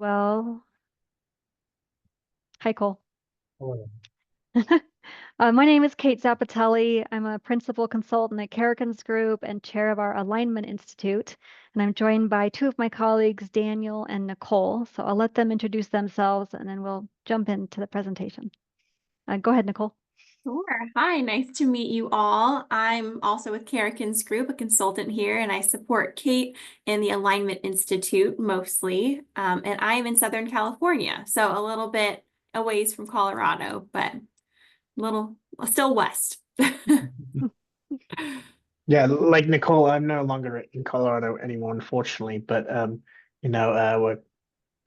Well, hi, Cole. Hello. My name is Kate Zappatelli. I'm a principal consultant at Karrigins Group and chair of our Alignment Institute. And I'm joined by two of my colleagues, Daniel and Nicole. So I'll let them introduce themselves and then we'll jump into the presentation. Go ahead, Nicole. Sure. Hi, nice to meet you all. I'm also with Karrigins Group, a consultant here, and I support Kate and the Alignment Institute mostly. And I'm in Southern California, so a little bit a ways from Colorado, but a little still west. Yeah, like Nicole, I'm no longer in Colorado anymore, unfortunately, but we're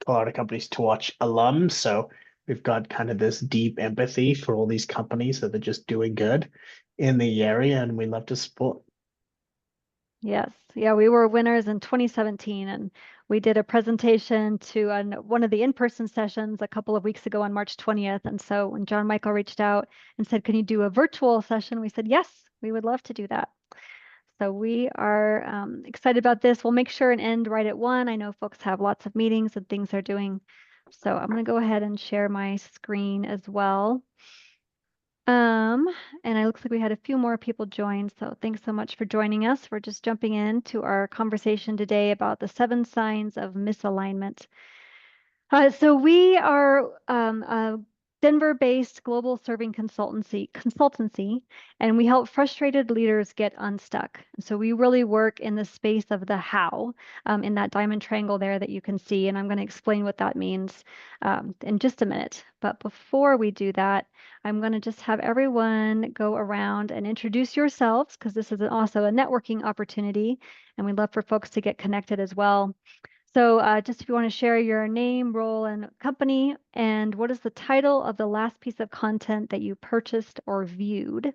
Colorado Companies to Watch alums, so we've got kind of this deep empathy for all these companies that are just doing good in the area, and we love to support. Yes. Yeah, we were winners in 2017, and we did a presentation to one of the in-person sessions a couple of weeks ago on March 20th. And so when John Michael reached out and said, can you do a virtual session? We said, yes, we would love to do that. So we are excited about this. We'll make sure and end right at 1. I know folks have lots of meetings and things they're doing. So I'm going to go ahead and share my screen as well. And it looks like we had a few more people join, so thanks so much for joining us. We're just jumping into our conversation today about the 7 signs of misalignment. So we are a Denver-based global serving consultancy, and we help frustrated leaders get unstuck. So we really work in the space of the how, in that diamond triangle there that you can see, and I'm going to explain what that means in just a minute. But before we do that, I'm going to just have everyone go around and introduce yourselves, because this is also a networking opportunity, and we'd love for folks to get connected as well. So just if you want to share your name, role, and company, and what is the title of the last piece of content that you purchased or viewed?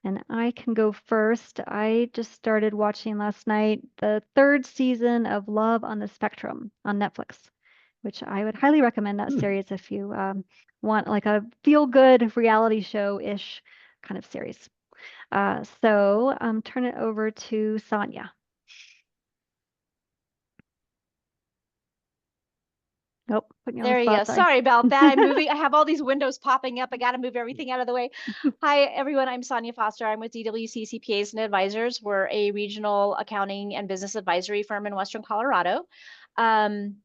And I can go first. I just started watching last night the 3rd season of Love on the Spectrum on Netflix, which I would highly recommend that series if you want like a feel-good reality show-ish kind of series. So turn it over to Sonia. Nope, putting you on There the you go. spot. Sorry about that. I'm moving. I have all these windows popping up. I got to move everything out of the way. Hi, everyone. I'm Sonia Foster. I'm with DWC CPAs and Advisors. We're a regional accounting and business advisory firm in Western Colorado. And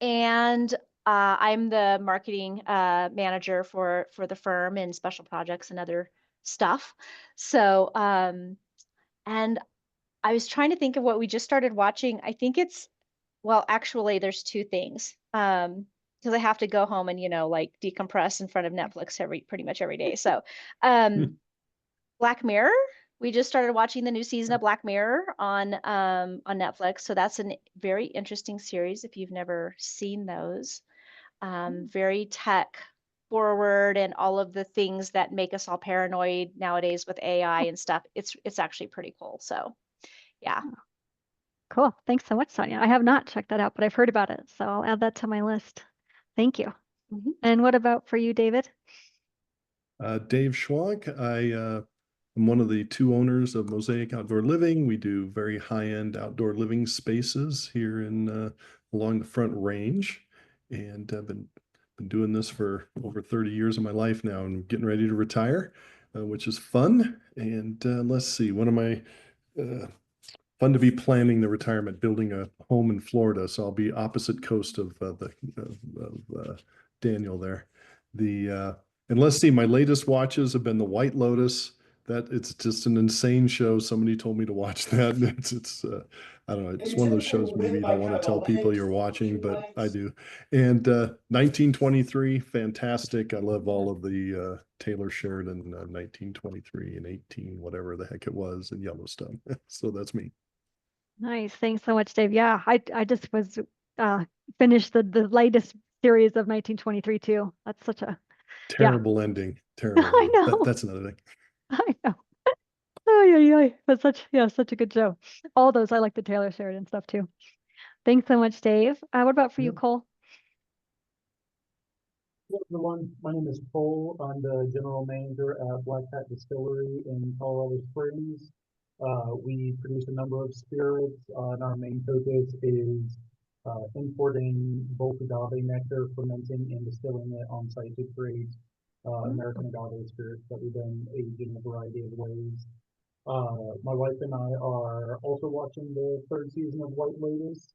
I'm the marketing manager for the firm and special projects and other stuff. So, and I was trying to think of what we just started watching. I think well, actually, there's 2 things. Because I have to go home and, like decompress in front of Netflix pretty much every day. So, Black Mirror, we just started watching the new season of Black Mirror on Netflix. So that's a very interesting series if you've never seen those. Very tech forward and all of the things that make us all paranoid nowadays with AI and stuff. It's actually pretty cool. So, yeah. Cool. Thanks so much, Sonia. I have not checked that out, but I've heard about it. So I'll add that to my list. Thank you. And what about for you, David? Dave Schwag. I'm one of the 2 owners of Mosaic Outdoor Living. We do very high-end outdoor living spaces here along the Front Range, and I've been doing this for over 30 years of my life now, and getting ready to retire, which is fun. And let's see, one of my fun to be planning the retirement, building a home in Florida. So I'll be opposite coast of Daniel there. And let's see, my latest watches have been the White Lotus. It's just an insane show. Somebody told me to watch that. It's I don't know. It's one of those shows maybe you don't want to tell people you're watching, but I do. And 1923, fantastic. I love all of the Taylor Sheridan 1923 and 18, whatever the heck it was, in Yellowstone. So that's me. Nice. Thanks so much, Dave. Yeah, I just was finished the latest series of 1923 too. That's such a terrible ending. Terrible. I know. That's another thing. I know. Oh yeah. But such a good show. All those, I like the Taylor Sheridan stuff too. Thanks so much, Dave. What about for you, Cole? Hello, everyone. My name is Cole. I'm the general manager at Black Hat Distillery in Colorado Springs. We produce a number of spirits, and our main focus is importing bulk agave nectar, fermenting and distilling it on site to create American agave spirits that we then age in a variety of ways. My wife and I are also watching the third season of White Lotus,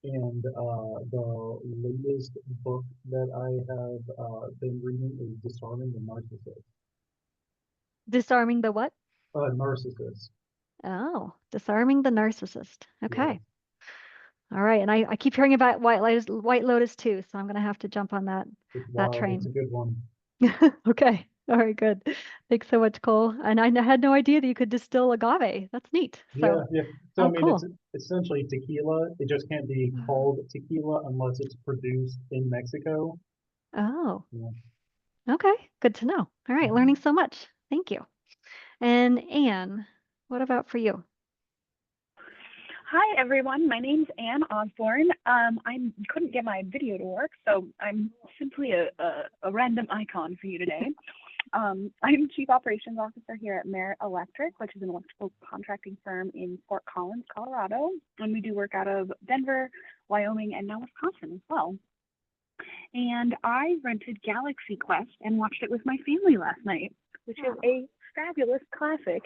and the latest book that I have been reading is Disarming the Narcissist. Disarming the what? Narcissist. Oh, disarming the narcissist. Okay. Yeah, All right. And I keep hearing about White Lotus too, so I'm gonna have to jump on that it's that wild. It's a train. good one. Okay. All right, good. Thanks so much, Cole. And I had no idea that you could distill agave. That's neat. Yeah, So, yeah. So I oh, mean, cool. it's essentially tequila. It just can't be called tequila unless it's produced in Mexico. Oh, Yeah. okay. Good to know. All right, learning so much. Thank you. And Anne, what about for you? Hi, everyone. My name's Anne Osborne. I couldn't get my video to work, so I'm simply a random icon for you today. I'm Chief Operations Officer here at Merit Electric, which is an electrical contracting firm in Fort Collins, Colorado. And we do work out of Denver, Wyoming, and now Wisconsin as well. And I rented Galaxy Quest and watched it with my family last night, which is a fabulous classic.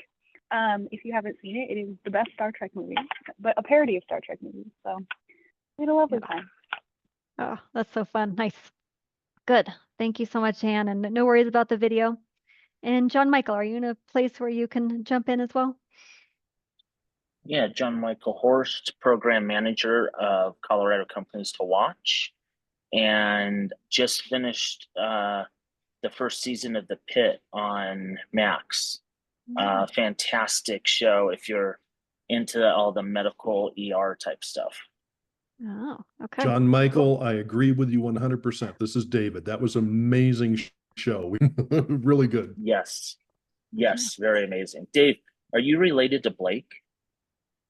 If you haven't seen it, it is the best Star Trek movie, but a parody of Star Trek movies. So we had a lovely time. Oh, that's so fun. Nice. Good. Thank you so much, Anne. And no worries about the video. And John Michael, are you in a place where you can jump in as well? Yeah, John Michael Horst, Program Manager of Colorado Companies to Watch, and just finished the first season of The Pit on Max. Fantastic show if you're into all the medical ER type stuff. Oh, okay. John Michael, I agree with you 100%. This is David. That was amazing show. Really good. Yes. Yes, very amazing. Dave, are you related to Blake?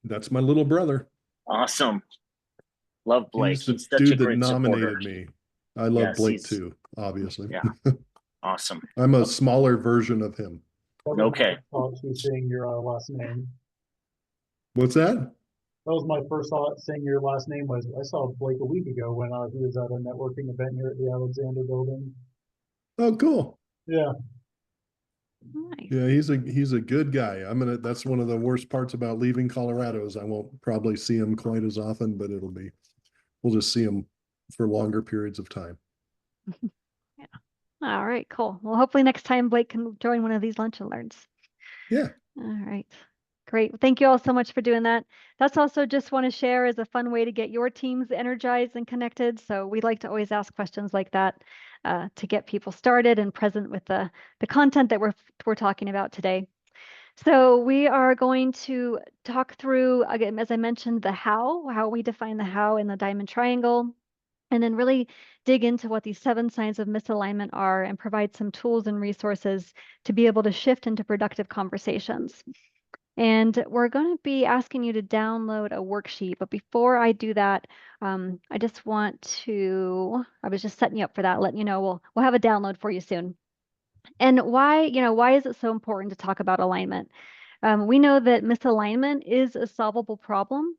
That's my little brother. Awesome. Love Blake. He's the He's such a dude that great nominated supporter. me. I love Yes, Blake he's- too, obviously. Yeah. Awesome. I'm a smaller version of him. That was my Okay. first thought to saying your last name. What's that? That was my first thought saying your last name was, I saw Blake a week ago when he was at a networking event here at the Alexander Building. Oh, cool. Yeah. Nice. Yeah, he's a good guy. That's one of the worst parts about leaving Colorado is I won't probably see him quite as often, but we'll just see him for longer periods of time. Yeah. All right, cool. Well, hopefully next time Blake can join one of these lunch and learns. Yeah. All right. Great. Thank you all so much for doing that. That's also just want to share as a fun way to get your teams energized and connected. So we like to always ask questions like that to get people started and present with the content that we're talking about today. So we are going to talk through, again, as I mentioned, the how we define the how in the diamond triangle, and then really dig into what these 7 signs of misalignment are and provide some tools and resources to be able to shift into productive conversations. And we're going to be asking you to download a worksheet. But before I do that, I just want to, I was just setting you up for that, letting you know we'll have a download for you soon. And why is it so important to talk about alignment? We know that misalignment is a solvable problem,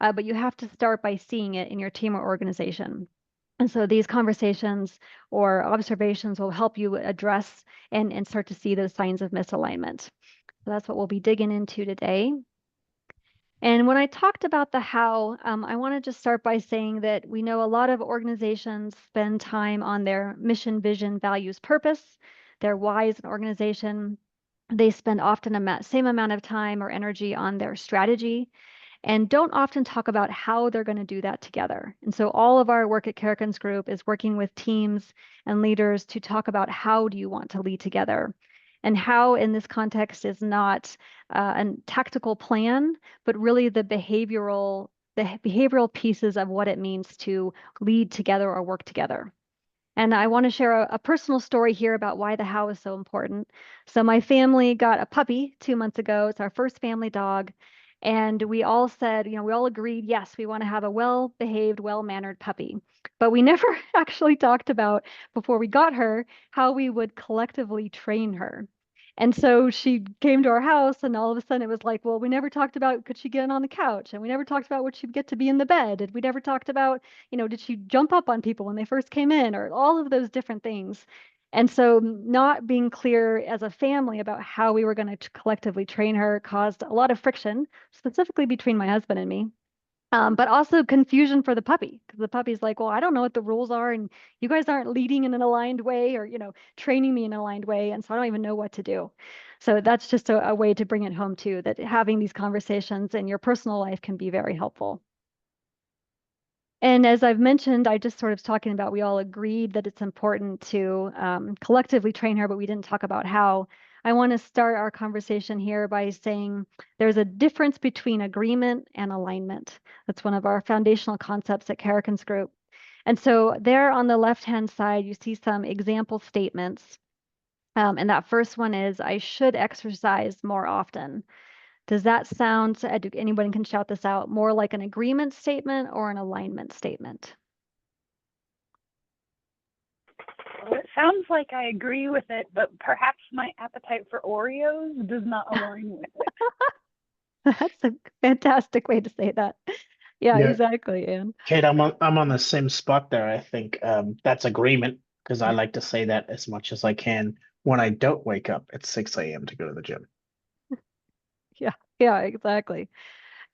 but you have to start by seeing it in your team or organization. And so these conversations or observations will help you address and start to see those signs of misalignment. So that's what we'll be digging into today. And when I talked about the how, I want to just start by saying that we know a lot of organizations spend time on their mission, vision, values, purpose, their why as an organization. They spend often same amount of time or energy on their strategy and don't often talk about how they're going to do that together. And so all of our work at Karrigins Group is working with teams and leaders to talk about how do you want to lead together. And how in this context is not a tactical plan, but really the behavioral pieces of what it means to lead together or work together. And I want to share a personal story here about why the how is so important. So my family got a puppy 2 months ago. It's our first family dog. And we all said, we all agreed, yes, we want to have a well-behaved, well-mannered puppy. But we never actually talked about, before we got her, how we would collectively train her. And so she came to our house, and all of a sudden it was like, well, we never talked about could she get on the couch, and we never talked about would she get to be in the bed, and we never talked about, did she jump up on people when they first came in, or all of those different things. And so not being clear as a family about how we were going to collectively train her caused a lot of friction, specifically between my husband and me. But also confusion for the puppy, because the puppy's like, well, I don't know what the rules are, and you guys aren't leading in an aligned way, or training me in an aligned way, and so I don't even know what to do. So that's just a way to bring it home too, that having these conversations in your personal life can be very helpful. And as I've mentioned, I just sort of talking about, we all agreed that it's important to collectively train her, but we didn't talk about how. I want to start our conversation here by saying there's a difference between agreement and alignment. That's one of our foundational concepts at Karrigins Group. And so there on the left-hand side, you see some example statements. And that first one is, I should exercise more often. Does that sound, anyone can shout this out, more like an agreement statement or an alignment statement? Well, it sounds like I agree with it, but perhaps my appetite for Oreos does not align with it. That's a fantastic way to say that. Yeah, Yeah. exactly, Anne. Kate, I'm on the same spot there. I think that's agreement, because I like to say that as much as I can when I don't wake up at 6 a.m. to go to the gym. Yeah, exactly.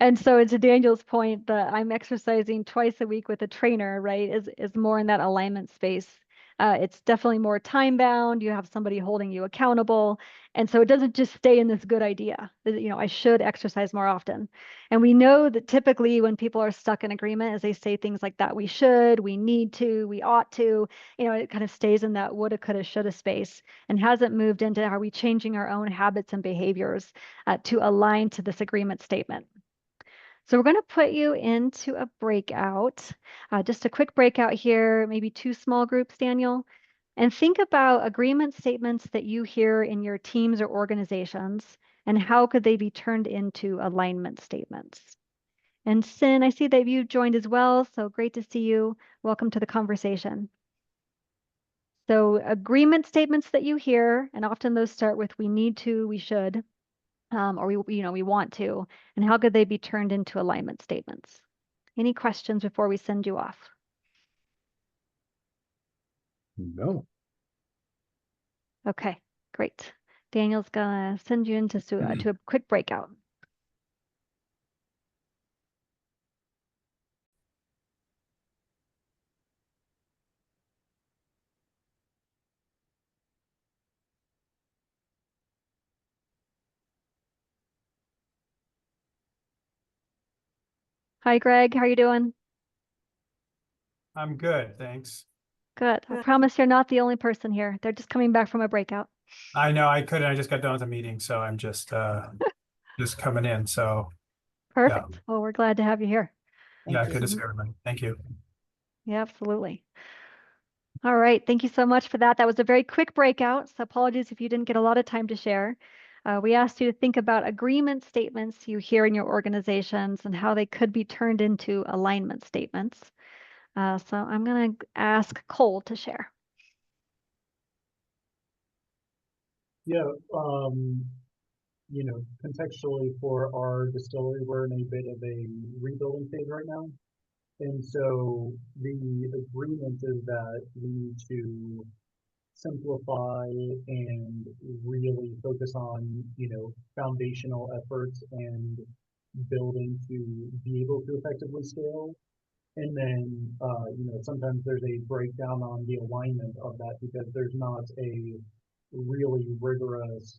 And so to Daniel's point, that I'm exercising twice a week with a trainer, right, is more in that alignment space. It's definitely more time bound. You have somebody holding you accountable. And so it doesn't just stay in this good idea that, I should exercise more often. And we know that typically when people are stuck in agreement, as they say things like that, we should, we need to, we ought to, it kind of stays in that woulda, coulda, shoulda space and hasn't moved into, are we changing our own habits and behaviors to align to this agreement statement? So we're going to put you into a breakout, just a quick breakout here, maybe 2 small groups, Daniel, and think about agreement statements that you hear in your teams or organizations, and how could they be turned into alignment statements. And Sin, I see that you joined as well, so great to see you. Welcome to the conversation. So agreement statements that you hear, and often those start with we need to, we should. Or we want to, and how could they be turned into alignment statements? Any questions before we send you off? No. Okay, great. Daniel's gonna send you into to a quick breakout. Hi, Greg. How are you doing? I'm good, thanks. Good. I promise you're not the only person here. They're just coming back from a breakout. I know I couldn't, I just got done with a meeting, so I'm just coming in. So Perfect. Well, we're glad to have you here. yeah, good to see everybody. Thank you. Yeah, absolutely. All right. Thank you so much for that. That was a very quick breakout, so apologies if you didn't get a lot of time to share. We asked you to think about agreement statements you hear in your organizations and how they could be turned into alignment statements. So I'm going to ask Cole to share. Yeah, contextually for our distillery, we're in a bit of a rebuilding phase right now. And so the agreement is that we need to simplify and really focus on, foundational efforts and building to be able to effectively scale. And then, sometimes there's a breakdown on the alignment of that because there's not a really rigorous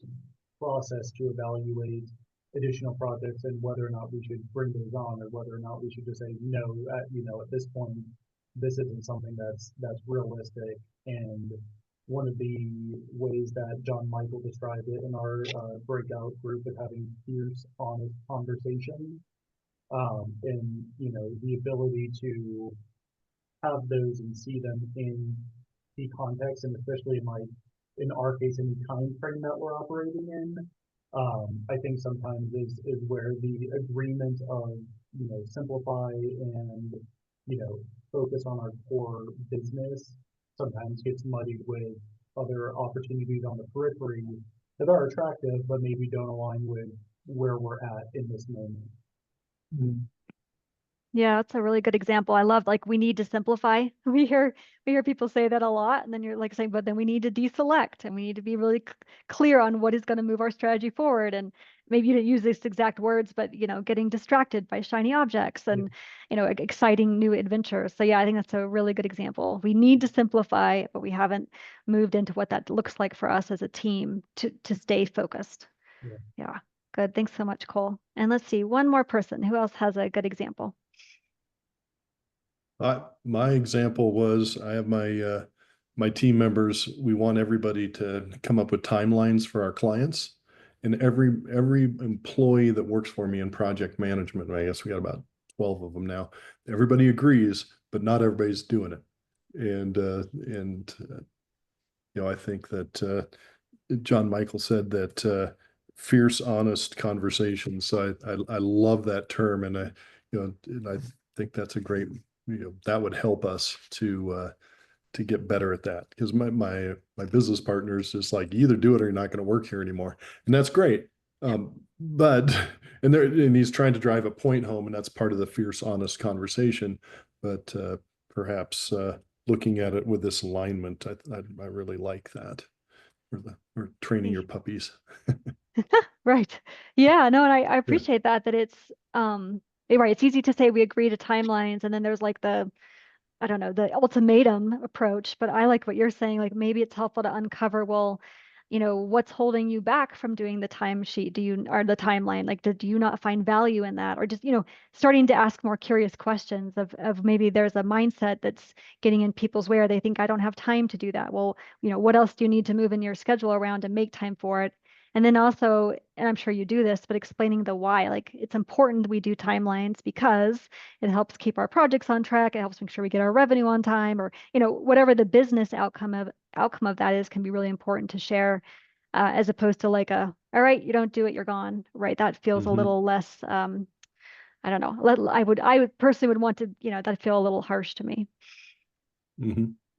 process to evaluate additional projects and whether or not we should bring those on or whether or not we should just say no, at this point, this isn't something that's realistic. And one of the ways that John Michael described it in our breakout group of having fierce, honest conversation, and the ability to have those and see them in the context, and especially in our case, in the time frame that we're operating in. I think sometimes is where the agreement of simplify and focus on our core business sometimes gets muddied with other opportunities on the periphery that are attractive, but maybe don't align with where we're at in this moment. Yeah, that's a really good example. I love like we need to simplify. We hear people say that a lot, and then you're like saying, but then we need to deselect and we need to be really clear on what is going to move our strategy forward. And maybe you didn't use these exact words, but getting distracted by shiny objects and exciting new adventures. So yeah, I think that's a really good example. We need to simplify, but we haven't moved into what that looks like for us as a team to stay focused. Yeah, good. Thanks so much, Cole. And let's see, one more person. Who else has a good example? My example was I have my team members. We want everybody to come up with timelines for our clients, and every employee that works for me in project management, I guess we got about 12 of them now. Everybody agrees, but not everybody's doing it. And I think that John Michael said that fierce, honest conversations. So I love that term, and I think that's a great. That would help us to get better at that, because my business partner is just like, you either do it or you're not going to work here anymore, and that's great. But and he's trying to drive a point home, and that's part of the fierce, honest conversation. But perhaps looking at it with this alignment, I really like that. Or training your puppies. Right. Yeah, no, and I appreciate that it's right. It's easy to say we agree to timelines, and then there's like the ultimatum approach, but I like what you're saying. Like maybe it's helpful to uncover, well, what's holding you back from doing the timesheet? Or the timeline? Like, do you not find value in that? Or just, starting to ask more curious questions of maybe there's a mindset that's getting in people's way, or they think I don't have time to do that. Well, what else do you need to move in your schedule around to make time for it? And then also, and I'm sure you do this, but explaining the why. Like it's important we do timelines because it helps keep our projects on track. It helps make sure we get our revenue on time, or whatever the business outcome of that is, can be really important to share, as opposed to like all right, you don't do it, you're gone. Right? That feels a little less. I don't know. I would personally would want to, that feel a little harsh to me.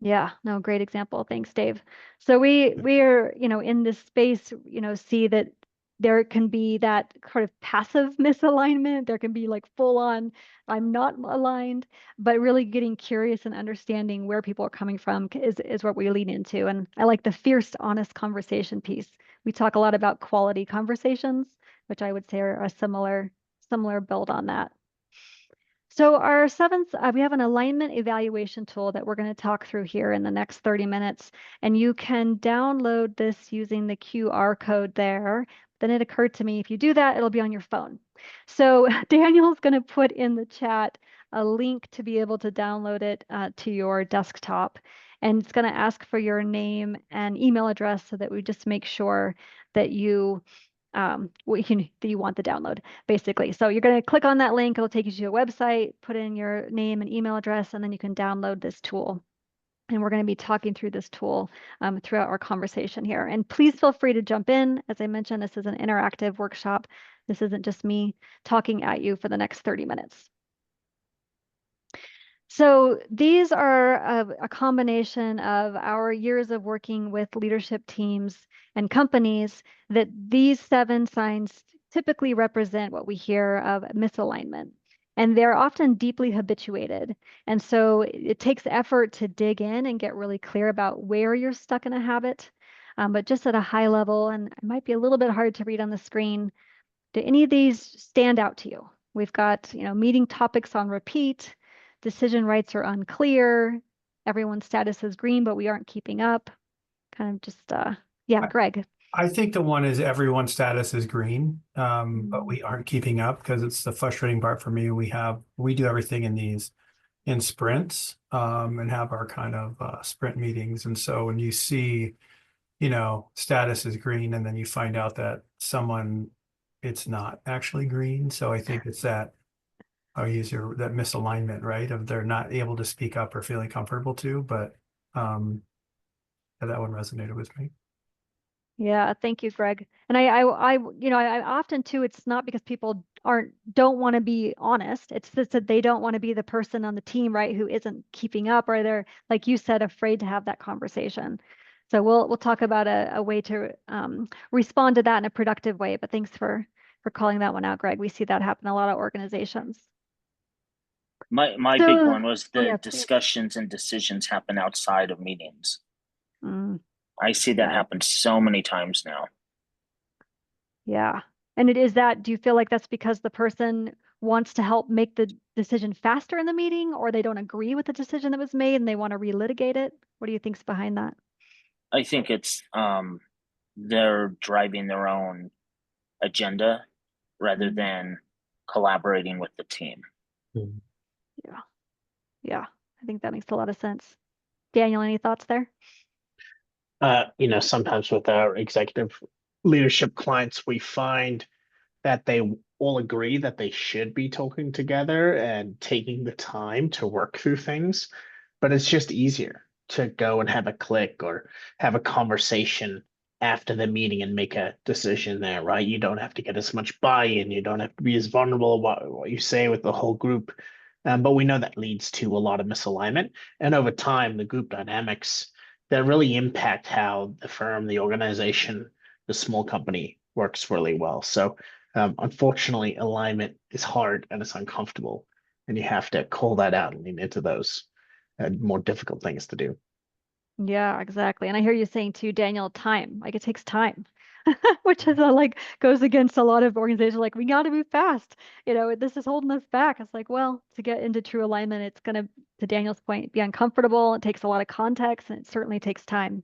Yeah, no, great example. Thanks, Dave. So we're, in this space, see that there can be that sort of passive misalignment. There can be like full on, I'm not aligned, but really getting curious and understanding where people are coming from is what we lean into. And I like the fierce, honest conversation piece. We talk a lot about quality conversations, which I would say are a similar build on that. So our seventh, we have an alignment evaluation tool that we're going to talk through here in the next 30 minutes. And you can download this using the QR code there. Then it occurred to me, if you do that, it'll be on your phone. So Daniel's going to put in the chat a link to be able to download it to your desktop. And it's going to ask for your name and email address so that we just make sure that you that you want the download, basically. So you're going to click on that link. It'll take you to a website, put in your name and email address, and then you can download this tool. And we're going to be talking through this tool throughout our conversation here. And please feel free to jump in. As I mentioned, this is an interactive workshop. This isn't just me talking at you for the next 30 minutes. So these are a combination of our years of working with leadership teams and companies, that these 7 signs typically represent what we hear of misalignment. And they're often deeply habituated. And so it takes effort to dig in and get really clear about where you're stuck in a habit. But just at a high level, and it might be a little bit hard to read on the screen, do any of these stand out to you? We've got, meeting topics on repeat, decision rights are unclear, everyone's status is green, but we aren't keeping up. Kind of just, yeah, Greg. I think the one is everyone's status is green, but we aren't keeping up, because it's the frustrating part for me. We do everything in sprints, and have our kind of sprint meetings. And so when you see, status is green, and then you find out that it's not actually green. So I think it's that, I'll use that misalignment, right? Of they're not able to speak up or feeling comfortable to, but that one resonated with me. Yeah, thank you, Greg. And I often too, it's not because people don't want to be honest. It's just that they don't want to be the person on the team, right, who isn't keeping up, or they're, like you said, afraid to have that conversation. So we'll talk about a way to respond to that in a productive way. But thanks for calling that one out, Greg. We see that happen in a lot of organizations. My So- big one was oh, the yeah, please. discussions and decisions happen outside of meetings. I see that Yeah. happen so many times now. Yeah. And do you feel like that's because the person wants to help make the decision faster in the meeting, or they don't agree with the decision that was made and they want to relitigate it? What do you think's behind that? I think it's they're driving their own agenda rather than collaborating with the team. Yeah. Yeah. I think that makes a lot of sense. Daniel, any thoughts there? Sometimes with our executive leadership clients, we find that they all agree that they should be talking together and taking the time to work through things, but it's just easier to go and have a click or have a conversation after the meeting and make a decision there, right? You don't have to get as much buy-in, you don't have to be as vulnerable about what you say with the whole group. But we know that leads to a lot of misalignment. And over time, the group dynamics that really impact how the firm, the organization, the small company works really well. So unfortunately, alignment is hard and it's uncomfortable, and you have to call that out and lean into those more difficult things to do. Yeah, exactly. And I hear you saying too, Daniel, time. Like it takes time, which is goes against a lot of organizations. Like we got to move fast. This is holding us back. It's like, well, to get into true alignment, it's gonna, to Daniel's point, be uncomfortable. It takes a lot of context, and it certainly takes time.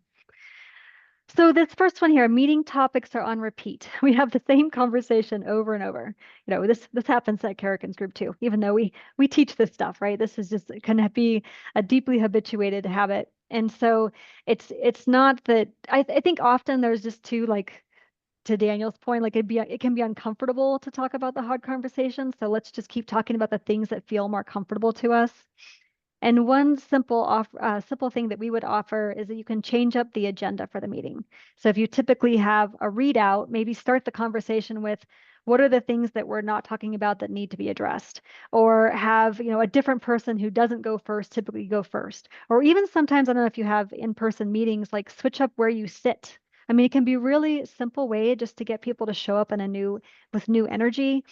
So this first one here, meeting topics are on repeat. We have the same conversation over and over. This happens at Karrigins Group too, even though we teach this stuff, right? This is just can be a deeply habituated habit. And so it's not that I think often there's just too, like to Daniel's point, like it can be uncomfortable to talk about the hard conversations. So let's just keep talking about the things that feel more comfortable to us. And one simple thing that we would offer is that you can change up the agenda for the meeting. So if you typically have a readout, maybe start the conversation with what are the things that we're not talking about that need to be addressed, or have a different person who doesn't go first typically go first, or even sometimes, I don't know if you have in-person meetings, like switch up where you sit. I mean, it can be a really simple way just to get people to show up with new energy.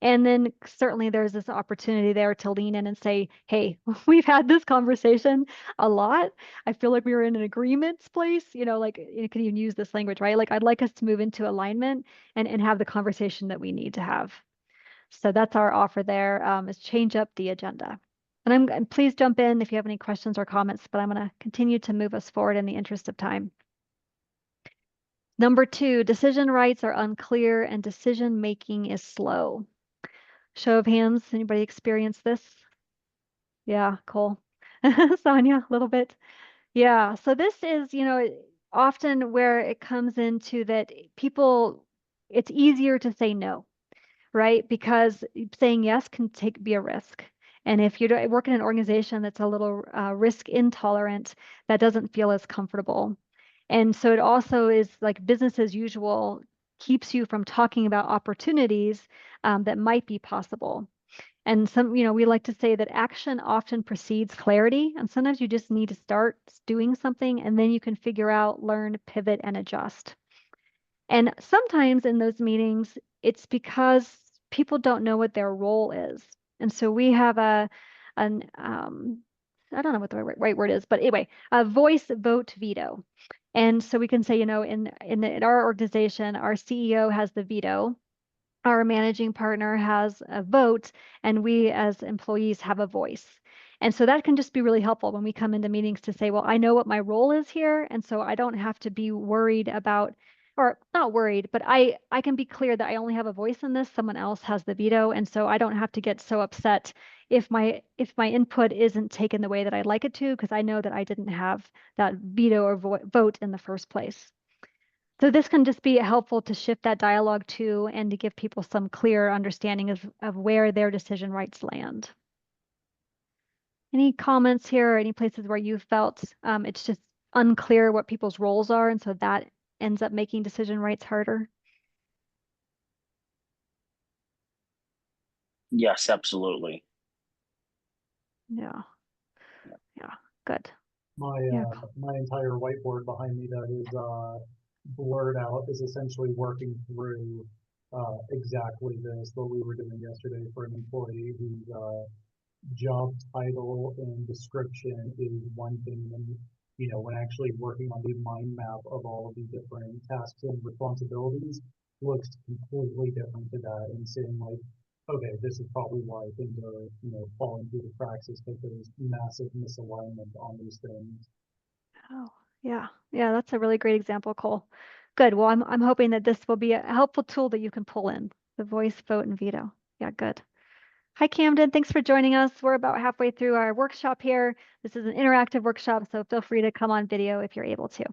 And then certainly there's this opportunity there to lean in and say, hey, we've had this conversation a lot. I feel like we were in an agreements place, like you can even use this language, right? Like I'd like us to move into alignment and have the conversation that we need to have. So that's our offer there, is change up the agenda. And please jump in if you have any questions or comments, but I'm going to continue to move us forward in the interest of time. Number 2, decision rights are unclear and decision making is slow. Show of hands, anybody experience this? Yeah, Cole. Sonia, a little bit. Yeah, so this is, often where it comes into that it's easier to say no, right? Because saying yes can be a risk. And if you work in an organization that's a little risk intolerant, that doesn't feel as comfortable. And so it also is like business as usual keeps you from talking about opportunities that might be possible. And we like to say that action often precedes clarity. And sometimes you just need to start doing something and then you can figure out, learn, pivot, and adjust. And sometimes in those meetings, it's because people don't know what their role is. And so we have I don't know what the right word is, but anyway, a voice, vote, veto. And so we can say, in our organization, our CEO has the veto, our managing partner has a vote, and we as employees have a voice. And so that can just be really helpful when we come into meetings to say, well, I know what my role is here. And so I don't have to be worried about, or not worried, but I can be clear that I only have a voice in this. Someone else has the veto. And so I don't have to get so upset if my input isn't taken the way that I'd like it to, because I know that I didn't have that veto or vote in the first place. So this can just be helpful to shift that dialogue too, and to give people some clear understanding of where their decision rights land. Any comments here or any places where you felt it's just unclear what people's roles are, and so that ends up making decision rights harder? Yes, absolutely. Yeah, good. My Yeah. my entire whiteboard behind me that is blurred out is essentially working through exactly this, what we were doing yesterday for an employee whose job title and description is one thing, and when actually working on the mind map of all of the different tasks and responsibilities looks completely different to that, and saying like, okay, this is probably why things are falling through the cracks, is because there's massive misalignment on these things. Oh, yeah. Yeah, that's a really great example, Cole. Good. Well, I'm hoping that this will be a helpful tool that you can pull in, the voice, vote, and veto. Yeah, good. Hi, Camden. Thanks for joining us. We're about halfway through our workshop here. This is an interactive workshop, so feel free to come on video if you're able to.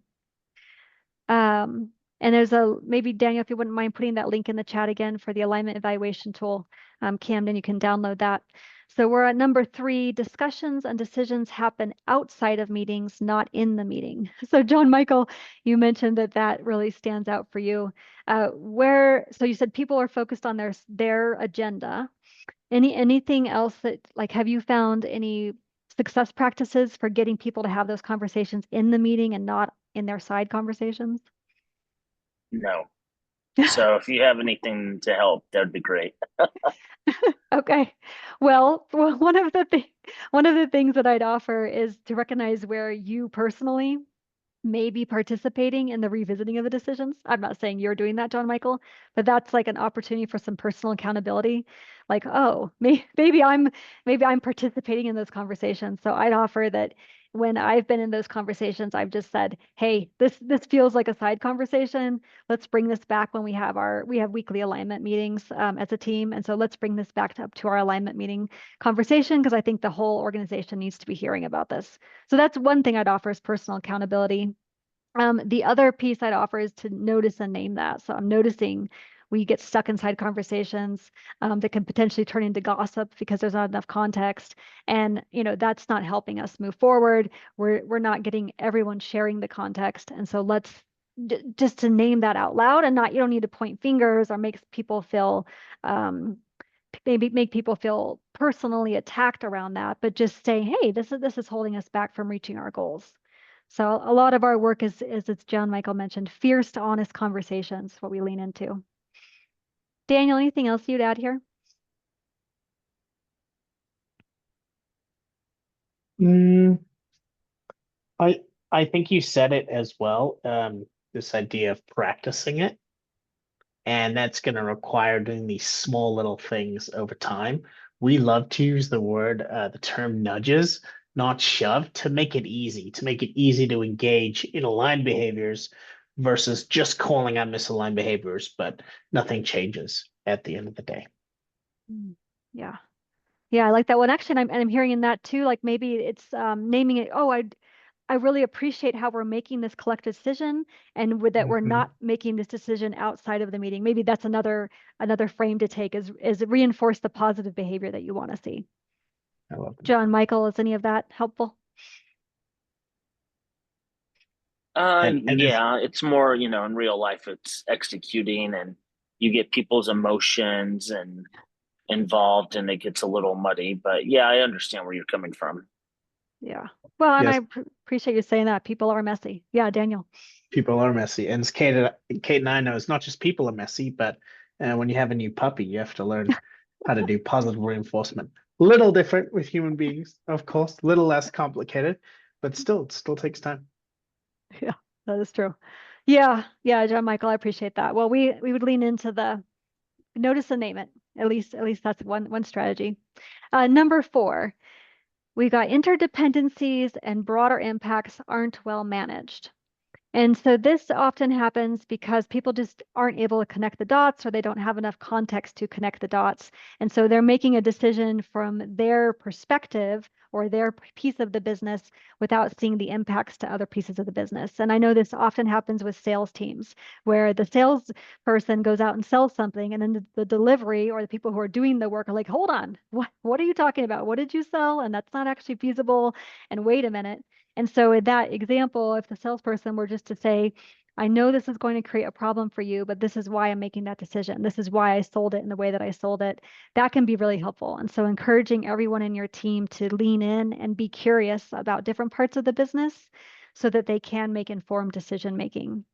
And there's maybe Daniel, if you wouldn't mind putting that link in the chat again for the alignment evaluation tool. Camden, you can download that. So we're at number 3, discussions and decisions happen outside of meetings, not in the meeting. So John Michael, you mentioned that really stands out for you. So you said people are focused on their agenda. Anything else that, like, have you found any success practices for getting people to have those conversations in the meeting and not in their side conversations? No. So if you have anything to help, that'd be great. Okay. Well, one of the things that I'd offer is to recognize where you personally may be participating in the revisiting of the decisions. I'm not saying you're doing that, John Michael, but that's like an opportunity for some personal accountability. Like, oh, maybe I'm participating in those conversations. So I'd offer that when I've been in those conversations, I've just said, hey, this feels like a side conversation. Let's bring this back when we have weekly alignment meetings as a team. And so let's bring this back up to our alignment meeting conversation, because I think the whole organization needs to be hearing about this. So that's one thing I'd offer, is personal accountability. The other piece I'd offer is to notice and name that. So I'm noticing we get stuck inside conversations that can potentially turn into gossip because there's not enough context, and that's not helping us move forward. We're not getting everyone sharing the context, and so let's just to name that out loud, and you don't need to point fingers or make people feel maybe make people feel personally attacked around that, but just say, hey, this is holding us back from reaching our goals. So a lot of our work is, as John Michael mentioned, fierce to honest conversations, what we lean into. Daniel, anything else you'd add here? I think you said it as well. This idea of practicing it, and that's going to require doing these small little things over time. We love to use the term nudges, not shove, to make it easy, to engage in aligned behaviors versus just calling out misaligned behaviors, but nothing changes at the end of the day. Yeah. Yeah, I like that one. Actually, I'm hearing in that too, like maybe it's naming it, oh, I really appreciate how we're making this collective decision, and that we're not making this decision outside of the meeting. Maybe that's another frame to take, is reinforce the positive behavior that you want to see. I love that. John Michael, is any of that helpful? Yeah, it's more, in real life, it's executing, and you get people's emotions and involved, and it gets a little muddy. But yeah, I understand where you're coming from. Yeah. Well, and Yes. I appreciate you saying that. People are messy. Yeah, Daniel. People are messy, and as Kate and I know, it's not just people are messy, but when you have a new puppy, you have to learn how to do positive reinforcement. Little different with human beings, of course, a little less complicated, but still, it still takes time. Yeah, that is true. Yeah, John Michael, I appreciate that. Well, we would lean into the notice and name it. At least that's one strategy. Number 4, we got interdependencies and broader impacts aren't well managed. And so this often happens because people just aren't able to connect the dots, or they don't have enough context to connect the dots. And so they're making a decision from their perspective or their piece of the business without seeing the impacts to other pieces of the business. And I know this often happens with sales teams, where the salesperson goes out and sells something, and then the delivery or the people who are doing the work are like, hold on, what are you talking about? What did you sell? And that's not actually feasible. And wait a minute. And so in that example, if the salesperson were just to say, I know this is going to create a problem for you, but this is why I'm making that decision. This is why I sold it in the way that I sold it. That can be really helpful. And so encouraging everyone in your team to lean in and be curious about different parts of the business so that they can make informed decision making.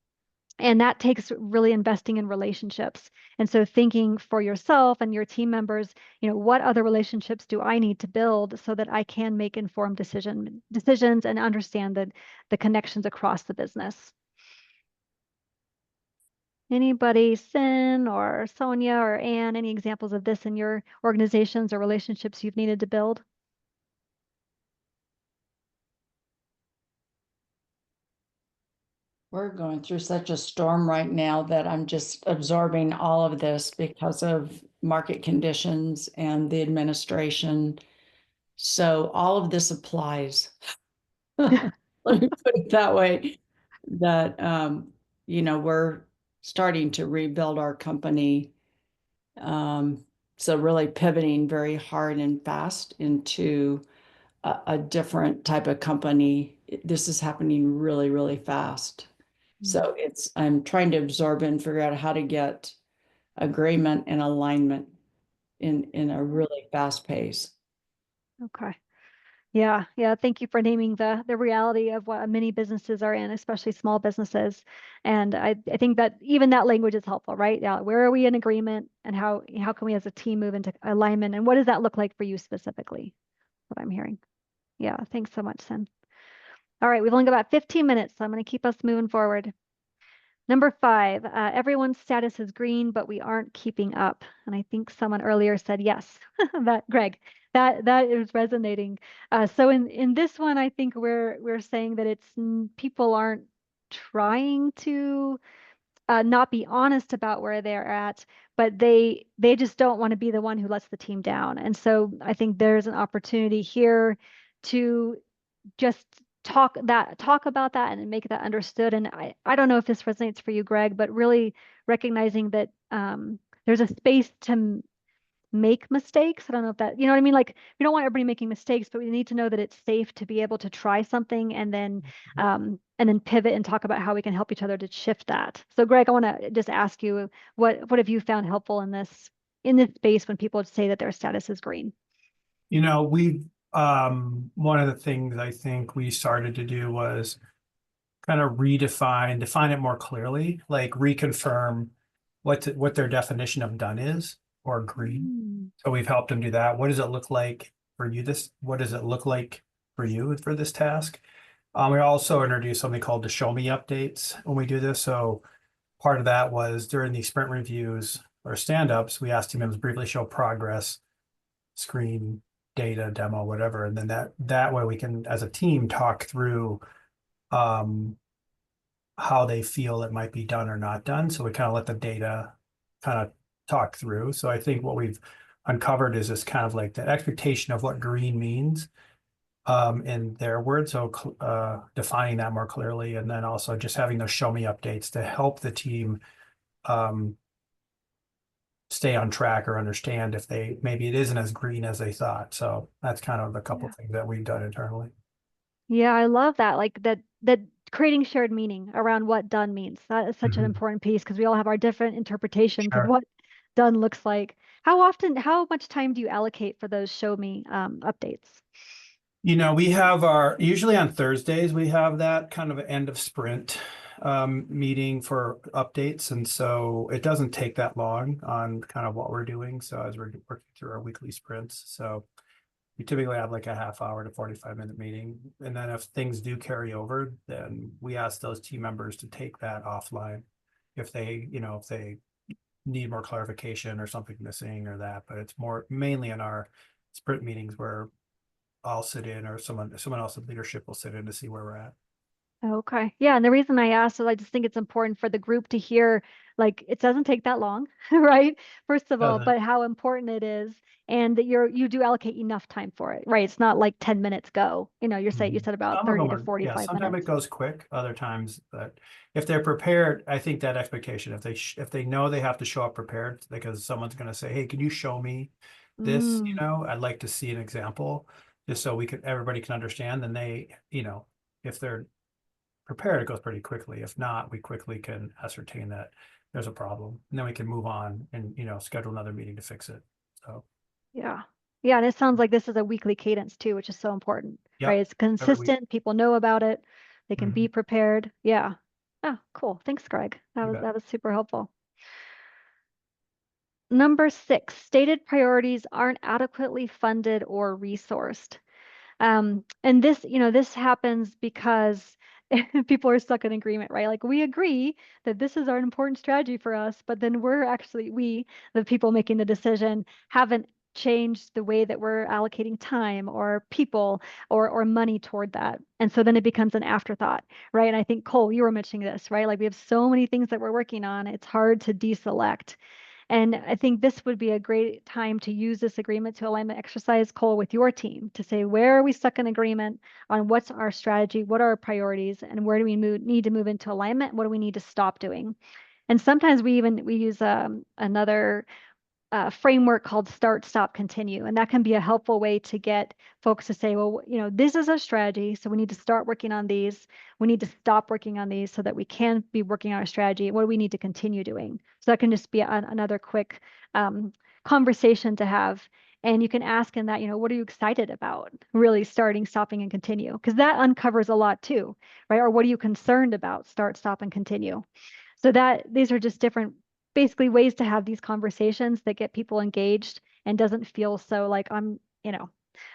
And that takes really investing in relationships. And so thinking for yourself and your team members, what other relationships do I need to build so that I can make informed decisions and understand the connections across the business. Anybody, Sin or Sonia or Anne, any examples of this in your organizations or relationships you've needed to build? We're going through such a storm right now that I'm just absorbing all of this because of market conditions and the administration. So all of this applies. Let me put it that way, that, we're starting to rebuild our company. So really pivoting very hard and fast into a different type of company. This is happening really, really fast. So I'm trying to absorb and figure out how to get agreement and alignment in a really fast pace. Okay. Yeah. Thank you for naming the reality of what many businesses are in, especially small businesses. And I think that even that language is helpful, right? Yeah. Where are we in agreement, and how can we as a team move into alignment, and what does that look like for you specifically? What I'm hearing. Yeah. Thanks so much, Sim. All right. We've only got about 15 minutes, so I'm going to keep us moving forward. Number 5, everyone's status is green, but we aren't keeping up. And I think someone earlier said yes, Greg, that is resonating. So in this one, I think we're saying that it's people aren't trying to not be honest about where they're at, but they just don't want to be the one who lets the team down. And so I think there's an opportunity here to just talk about that and make that understood. And I don't know if this resonates for you, Greg, but really recognizing that there's a space to make mistakes. I don't know if that, you know what I mean? Like, we don't want everybody making mistakes, but we need to know that it's safe to be able to try something and then pivot and talk about how we can help each other to shift that. So Greg, I want to just ask you, what have you found helpful in this space when people say that their status is green? We've one of the things I think we started to do was kind of define it more clearly, like reconfirm what their definition of done is, or green. So we've helped them do that. What does it look like for you? What does it look like for you for this task? We also introduced something called the show me updates when we do this. So part of that was during the sprint reviews or stand-ups, we asked team members briefly show progress, screen, data, demo, whatever. And then that way we can, as a team, talk through how they feel it might be done or not done. So we kind of let the data kind of talk through. So I think what we've uncovered is this kind of like the expectation of what green means in their words. So defining that more clearly, and then also just having those show me updates to help the team stay on track or understand if maybe it isn't as green as they thought. So that's kind of a couple things that we've done internally. Yeah, I love that. Like that creating shared meaning around what done means. That is such an important piece, because we all have our different interpretations of what done looks like. How much time do you allocate for those show me updates? We have usually on Thursdays, we have that kind of end of sprint meeting for updates. And so it doesn't take that long on kind of what we're doing. So as we're working through our weekly sprints. So we typically have like a half-hour to 45-minute meeting. And then if things do carry over, then we ask those team members to take that offline if they need more clarification or something missing or that. But it's mainly in our sprint meetings where I'll sit in, or someone else in leadership will sit in to see where we're at. Okay. Yeah. And the reason I asked is I just think it's important for the group to hear, like, it doesn't take that long, right? First of all, but how important it is, and that you do allocate enough time for it, right? It's not like 10 minutes go, you said about 30 to 45 minutes. Sometimes it goes quick, other times, but if they're prepared, I think that expectation, if they know they have to show up prepared because someone's going to say, hey, can you show me this? I'd like to see an example, just so everybody can understand. Then they, if they're prepared, it goes pretty quickly. If not, we quickly can ascertain that there's a problem, and then we can move on and, you know, schedule another meeting to fix it. So Yeah. Yeah. And it sounds like this is a weekly cadence too, which is so important, Yep, right? It's every week. consistent. People know about it. They can be Mhm. prepared. Yeah. Oh, cool. Thanks, Greg. You bet. That was super helpful. Number 6, stated priorities aren't adequately funded or resourced. And this, you know, this happens because people are stuck in agreement, right? Like we agree that this is our important strategy for us, but then the people making the decision, haven't changed the way that we're allocating time or people or money toward that. And so then it becomes an afterthought, right? And I think Cole, you were mentioning this, right? Like we have so many things that we're working on, it's hard to deselect. And I think this would be a great time to use this agreement to alignment exercise, Cole, with your team to say, where are we stuck in agreement on what's our strategy, what are our priorities, and where do we need to move into alignment? What do we need to stop doing? And sometimes we use another framework called start, stop, continue. And that can be a helpful way to get folks to say, well, you know, this is a strategy. So we need to start working on these. We need to stop working on these so that we can be working on our strategy. What do we need to continue doing? So that can just be another quick conversation to have. And you can ask in that, you know, what are you excited about? Really starting, stopping, and continue, because that uncovers a lot too, right? Or what are you concerned about? Start, stop, and continue. So these are just different, basically ways to have these conversations that get people engaged and doesn't feel so like I'm, you know,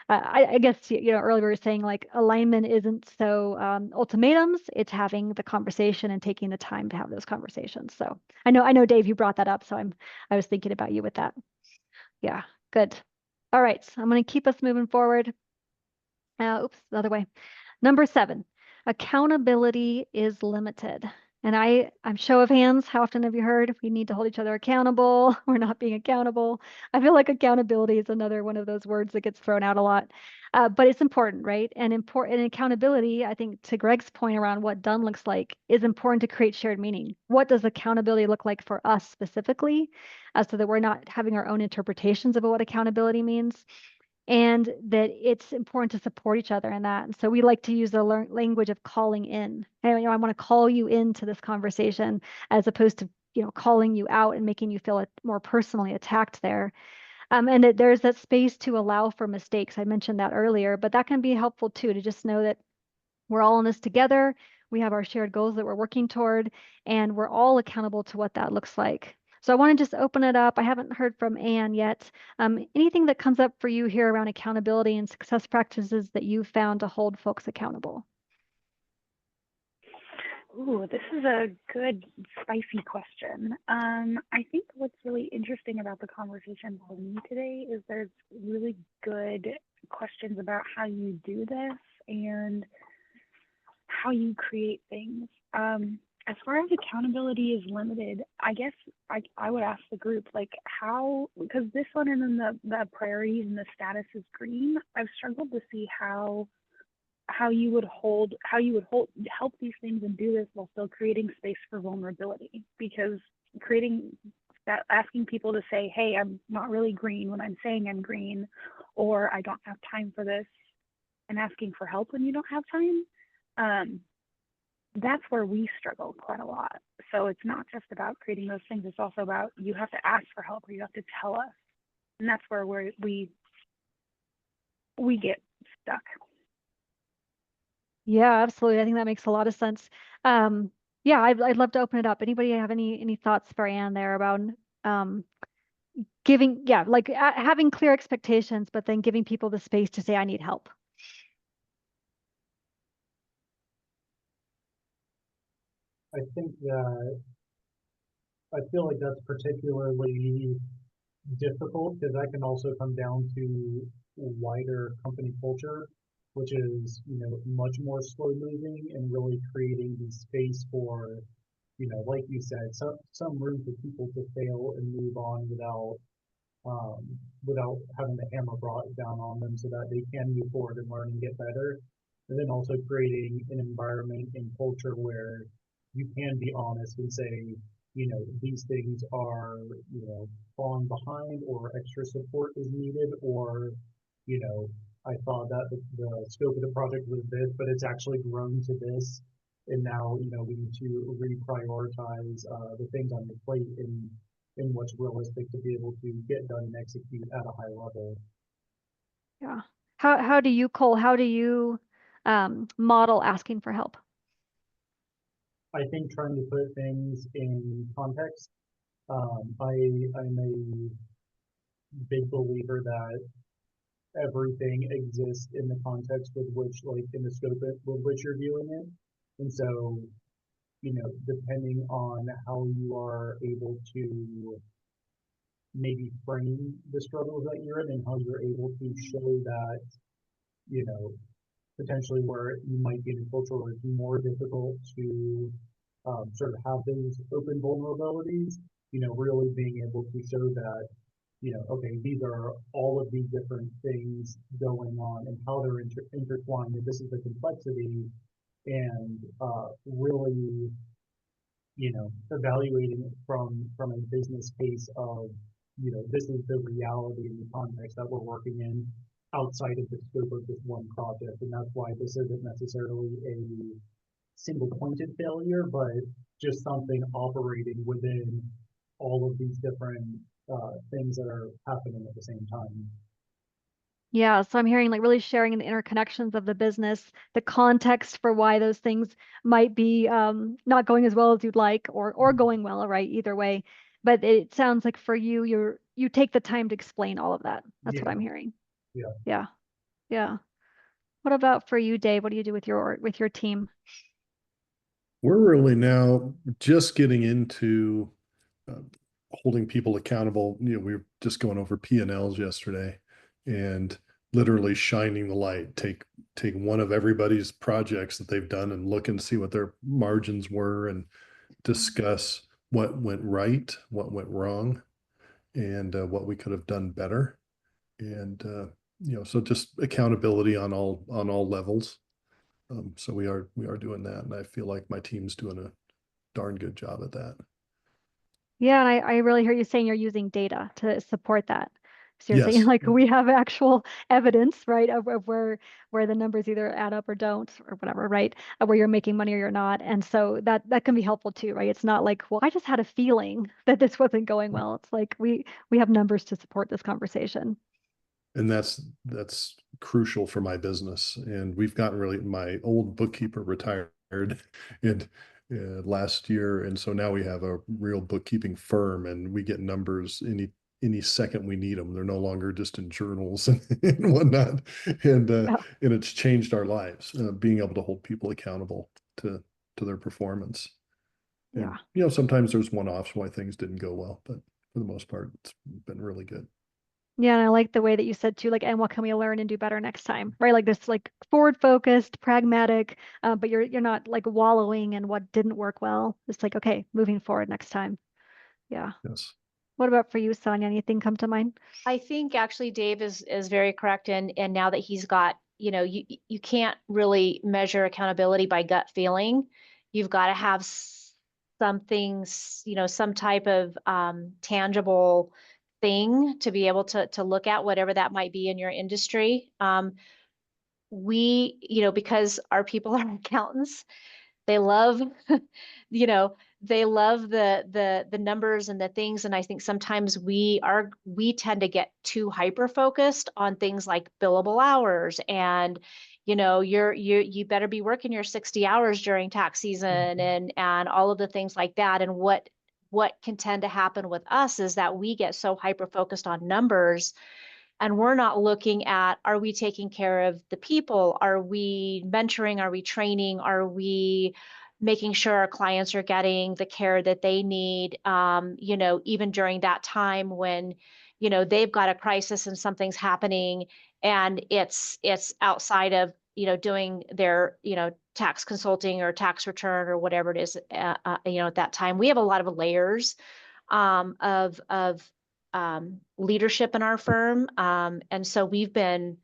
I guess, you know, earlier we were saying like alignment isn't so ultimatums, it's having the conversation and taking the time to have those conversations. So I know Dave, you brought that up. So I was thinking about you with that. Yeah, good. All right, so I'm going to keep us moving forward. Oops, the other way. Number 7, accountability is limited. And I'm show of hands, how often have you heard we need to hold each other accountable? We're not being accountable. I feel like accountability is another one of those words that gets thrown out a lot. But it's important, right? And accountability, I think to Greg's point around what done looks like, is important to create shared meaning. What does accountability look like for us specifically? So that we're not having our own interpretations of what accountability means, and that it's important to support each other in that. And so we like to use the language of calling in. And, you know, I want to call you into this conversation as opposed to, you know, calling you out and making you feel more personally attacked there. And that there's that space to allow for mistakes. I mentioned that earlier, but that can be helpful too, to just know that we're all in this together. We have our shared goals that we're working toward, and we're all accountable to what that looks like. So I want to just open it up. I haven't heard from Anne yet. Anything that comes up for you here around accountability and success practices that you've found to hold folks accountable? Ooh, this is a good, spicy question. I think what's really interesting about the conversation for me today is there's really good questions about how you do this and how you create things. As far as accountability is limited, I guess I would ask the group, like, how, because this one and then the priorities and the status is green, I've struggled to see how you would help these things and do this while still creating space for vulnerability, because asking people to say, hey, I'm not really green when I'm saying I'm green, or I don't have time for this, and asking for help when you don't have time, that's where we struggle quite a lot. So it's not just about creating those things, it's also about you have to ask for help or you have to tell us, and that's where we get stuck. Yeah, absolutely. I think that makes a lot of sense. Yeah, I'd love to open it up. Anybody have any thoughts for Anne there about giving, yeah, like having clear expectations, but then giving people the space to say, I need help? I think that I feel like that's particularly difficult because that can also come down to wider company culture, which is, you know, much more slow moving and really creating the space for, you know, like you said, some room for people to fail and move on without having the hammer brought down on them so that they can move forward and learn and get better. And then also creating an environment and culture where you can be honest and say, you know, these things are, you know, falling behind or extra support is needed, or, you know, I thought that the scope of the project was this, but it's actually grown to this. And now, you know, we need to reprioritize the things on the plate in what's realistic to be able to get done and execute at a high level. Yeah. How do you, Cole, how do you model asking for help? I think trying to put things in context. I'm a big believer that everything exists in the context with which, like, in the scope with which you're viewing it. And so, you know, depending on how you are able to maybe frame the struggles that you're in and how you're able to show that, you know, potentially where you might be in a culture where it's more difficult to sort of have those open vulnerabilities, you know, really being able to show that, you know, okay, these are all of these different things going on and how they're intertwined, and this is the complexity, and really, you know, evaluating it from a business case of, you know, this is the reality and the context that we're working in outside of the scope of this one project, and that's why this isn't necessarily a single pointed failure, but just something operating within all of these different things that are happening at the same time. Yeah, so I'm hearing like really sharing the interconnections of the business, the context for why those things might be not going as well as you'd like, or going well, right? Either way. But it sounds like for you, you take the time to explain all of that. That's what Yeah, I'm hearing. yeah. Yeah. Yeah. What about for you, Dave? What do you do with your team? We're really now just getting into holding people accountable. You know, we were just going over P&Ls yesterday and literally shining the light. Take one of everybody's projects that they've done and look and see what their margins were and discuss what went right, what went wrong, and what we could have done better. And you know, so just accountability on all levels. So we are doing that, and I feel like my team's doing a darn good job at that. Yeah, and I really hear you saying you're using data to support that. So you're saying Yes, like we have actual evidence, right, of where the numbers either add up or don't or whatever, right? Where you're making money or you're not. And so that can be helpful too, right? It's not like, well, I just had a feeling that this wasn't going well. It's like we have numbers to support this conversation. and that's crucial for my business. And we've gotten really, my old bookkeeper retired and last year, and so now we have a real bookkeeping firm, and we get numbers any second we need them. They're no longer just in journals and whatnot, and Yeah. and it's changed our lives, being able to hold people accountable to their performance. And Yeah. you know, sometimes there's one-offs why things didn't go well, but for the most part, it's been really good. Yeah, and I like the way that you said too, like, and what can we learn and do better next time, right? Like this, like forward focused, pragmatic, but you're not like wallowing in what didn't work well. It's like, okay, moving forward next time. Yeah. Yes. What about for you, Sonia? Anything come to mind? I think actually Dave is very correct, and now that he's got, you know, you can't really measure accountability by gut feeling. You've got to have something, you know, some type of tangible thing to be able to look at, whatever that might be in your industry. We, you know, because our people are accountants, they love, you know, they love the numbers and the things. And I think sometimes we tend to get too hyper focused on things like billable hours and, you know, you better be working your 60 hours during tax season and all of the things like that. And what can tend to happen with us is that we get so hyper focused on numbers, and we're not looking at, are we taking care of the people? Are we mentoring? Are we training? Are we making sure our clients are getting the care that they need? You know, even during that time when, you know, they've got a crisis and something's happening and it's outside of, you know, doing their, you know, tax consulting or tax return or whatever it is, you know, at that time. We have a lot of layers of leadership in our firm. And so we've been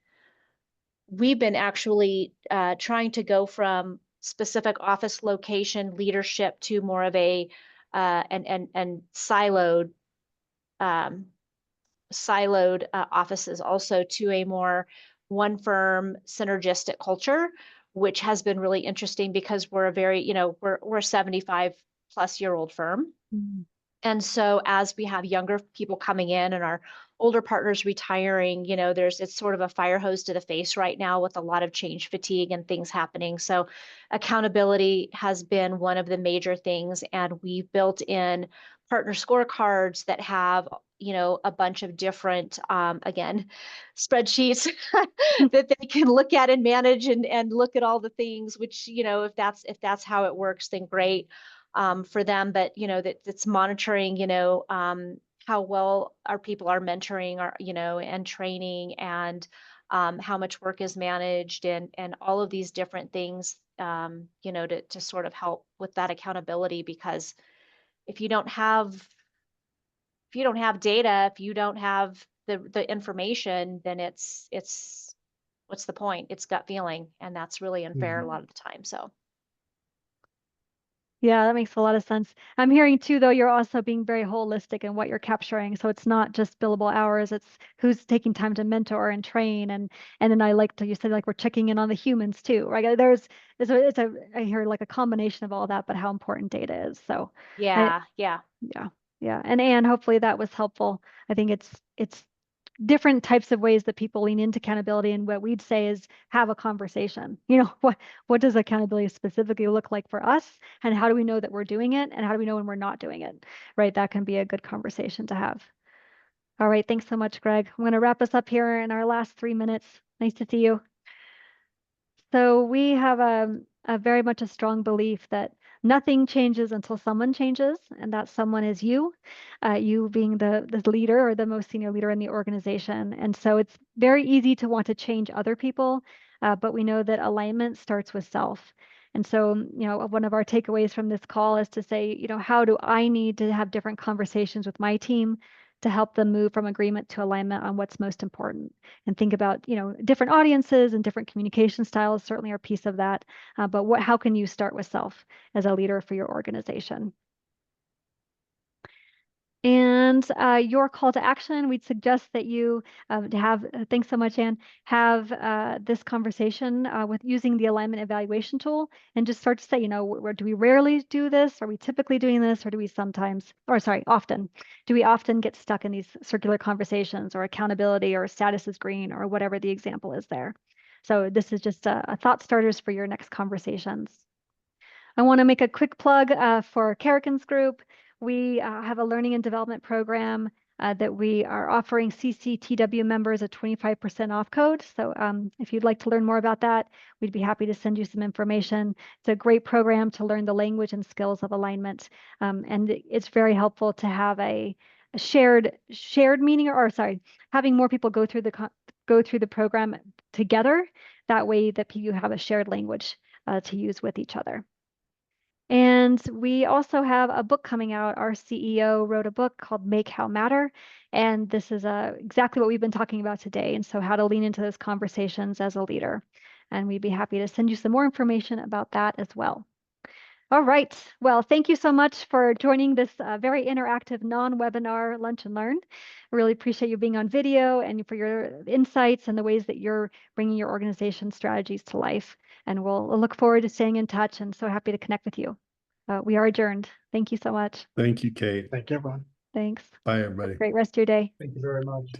actually trying to go from specific office location leadership to more of a and siloed offices also to a more one firm synergistic culture, which has been really interesting because we're a very, you know, we're a 75-plus-year-old firm. Mm. And so as we have younger people coming in and our older partners retiring, you know, it's sort of a fire hose to the face right now with a lot of change fatigue and things happening. So accountability has been one of the major things. And we've built in partner scorecards that have, you know, a bunch of different, again, spreadsheets that they can look at and manage and look at all the things, which, you know, if that's how it works, then great. For them, but you know that's monitoring, you know, how well our people are mentoring, our, you know, and training, and how much work is managed, and all of these different things, you know, to sort of help with that accountability. Because if you don't have data, if you don't have the information, then it's what's the point? It's gut feeling, and that's really unfair a lot of the time. So. Yeah, that makes a lot of sense. I'm hearing too, though, you're also being very holistic in what you're capturing. So it's not just billable hours, it's who's taking time to mentor and train. And then I like to, you said like we're checking in on the humans too, right? I hear like a combination of all that, but how important data is. So Yeah. yeah. And Anne, hopefully that was helpful. I think it's different types of ways that people lean into accountability, and what we'd say is have a conversation. You know, what does accountability specifically look like for us, and how do we know that we're doing it, and how do we know when we're not doing it, right? That can be a good conversation to have. All right, thanks so much, Greg. I'm going to wrap us up here in our last 3 minutes. Nice to see you. So we have a very much a strong belief that nothing changes until someone changes, and that someone is you, you being the leader or the most senior leader in the organization. And so it's very easy to want to change other people, but we know that alignment starts with self. And so, you know, one of our takeaways from this call is to say, you know, how do I need to have different conversations with my team to help them move from agreement to alignment on what's most important? And think about, you know, different audiences and different communication styles certainly are a piece of that. But how can you start with self as a leader for your organization? And your call to action, we'd suggest that you thanks so much, Anne, have this conversation with using the alignment evaluation tool, and just start to say, you know, do we rarely do this? Are we typically doing this? Or do we sometimes, or sorry, often? Do we often get stuck in these circular conversations, or accountability, or status is green, or whatever the example is there? So this is just a thought starters for your next conversations. I want to make a quick plug for Karrigins Group. We have a learning and development program that we are offering CCTW members a 25% off code. So if you'd like to learn more about that, we'd be happy to send you some information. It's a great program to learn the language and skills of alignment. And it's very helpful to have a shared meaning, or sorry, having more people go through the program together. That way that you have a shared language to use with each other. And we also have a book coming out. Our CEO wrote a book called Make How Matter. And this is exactly what we've been talking about today. And so how to lean into those conversations as a leader. And we'd be happy to send you some more information about that as well. All right. Well, thank you so much for joining this very interactive non-webinar Lunch and Learn. I really appreciate you being on video and for your insights and the ways that you're bringing your organization strategies to life. And we'll look forward to staying in touch, and so happy to connect with you. We are adjourned. Thank you so much. Thank you, Kate. Thank you, everyone. Thanks. Bye, everybody. Great rest of your day. Thank you very much.